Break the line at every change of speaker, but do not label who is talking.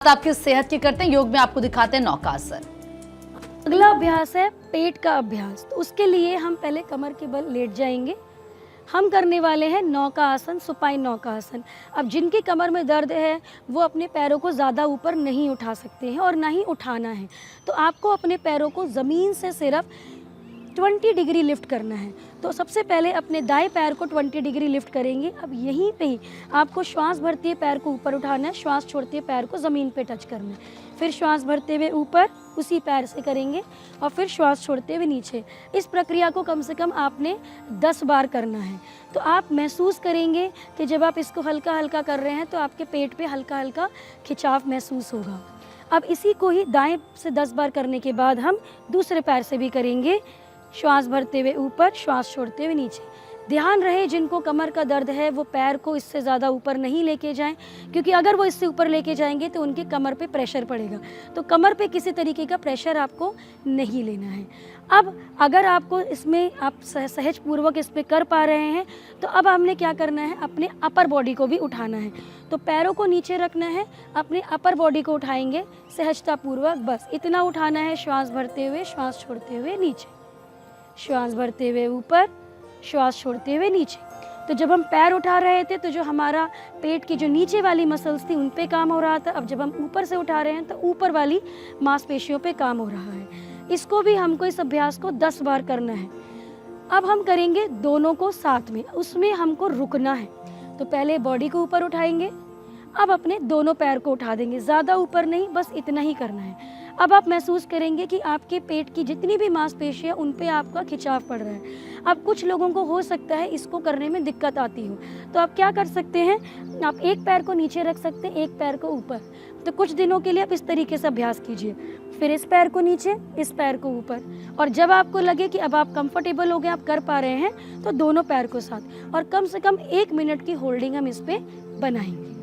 आपकी सेहत की करते हैं, योग में आपको दिखाते हैं नौकासन।
अगला अभ्यास है पेट का अभ्यास। तो उसके लिए हम पहले कमर के बल लेट जाएंगे। हम करने वाले हैं नौका आसन, सुपाइन नौका आसन। अब जिनकी कमर में दर्द है वो अपने पैरों को ज़्यादा ऊपर नहीं उठा सकते हैं और ना ही उठाना है। तो आपको अपने पैरों को ज़मीन से सिर्फ 20 डिग्री लिफ्ट करना है। तो सबसे पहले अपने दाएं पैर को 20 डिग्री लिफ्ट करेंगे। अब यहीं पे ही आपको श्वास भरते हुए पैर को ऊपर उठाना है, श्वास छोड़ते हुए पैर को ज़मीन पे टच करना है। फिर श्वास भरते हुए ऊपर उसी पैर से करेंगे और फिर श्वास छोड़ते हुए नीचे। इस प्रक्रिया को कम से कम आपने 10 बार करना है। तो आप महसूस करेंगे कि जब आप इसको हल्का हल्का कर रहे हैं तो आपके पेट पे हल्का हल्का खिंचाव महसूस होगा। अब इसी को ही दाएं से 10 बार करने के बाद हम दूसरे पैर से भी करेंगे। श्वास भरते हुए ऊपर, श्वास छोड़ते हुए नीचे। ध्यान रहे जिनको कमर का दर्द है वो पैर को इससे ज़्यादा ऊपर नहीं लेके जाएं, क्योंकि अगर वो इससे ऊपर लेके जाएंगे तो उनकी कमर पे प्रेशर पड़ेगा। तो कमर पे किसी तरीके का प्रेशर आपको नहीं लेना है। अब अगर आपको इसमें आप सहज पूर्वक इस पर कर पा रहे हैं तो अब हमने क्या करना है, अपने अपर बॉडी को भी उठाना है। तो पैरों को नीचे रखना है, अपने अपर बॉडी को उठाएंगे सहजतापूर्वक, बस इतना उठाना है। श्वास भरते हुए, श्वास छोड़ते हुए नीचे, श्वास भरते हुए ऊपर, श्वास छोड़ते हुए नीचे। तो जब हम पैर उठा रहे थे तो जो हमारा पेट की जो नीचे वाली मसल्स थी उन पे काम हो रहा था। अब जब हम ऊपर से उठा रहे हैं तो ऊपर वाली मांसपेशियों पे काम हो रहा है। इसको भी हमको, इस अभ्यास को 10 बार करना है। अब हम करेंगे दोनों को साथ में, उसमें हमको रुकना है। तो पहले बॉडी को ऊपर उठाएंगे, अब अपने दोनों पैर को उठा देंगे, ज़्यादा ऊपर नहीं, बस इतना ही करना है। अब आप महसूस करेंगे कि आपके पेट की जितनी भी मांसपेशियां उन पे आपका खिंचाव पड़ रहा है। अब कुछ लोगों को हो सकता है इसको करने में दिक्कत आती हो, तो आप क्या कर सकते हैं, आप एक पैर को नीचे रख सकते हैं, एक पैर को ऊपर। तो कुछ दिनों के लिए आप इस तरीके से अभ्यास कीजिए। फिर इस पैर को नीचे, इस पैर को ऊपर, और जब आपको लगे कि अब आप कंफर्टेबल हो गए, आप कर पा रहे हैं, तो दोनों पैर को साथ, और कम से कम 1 मिनट की होल्डिंग हम इस पे बनाएंगे।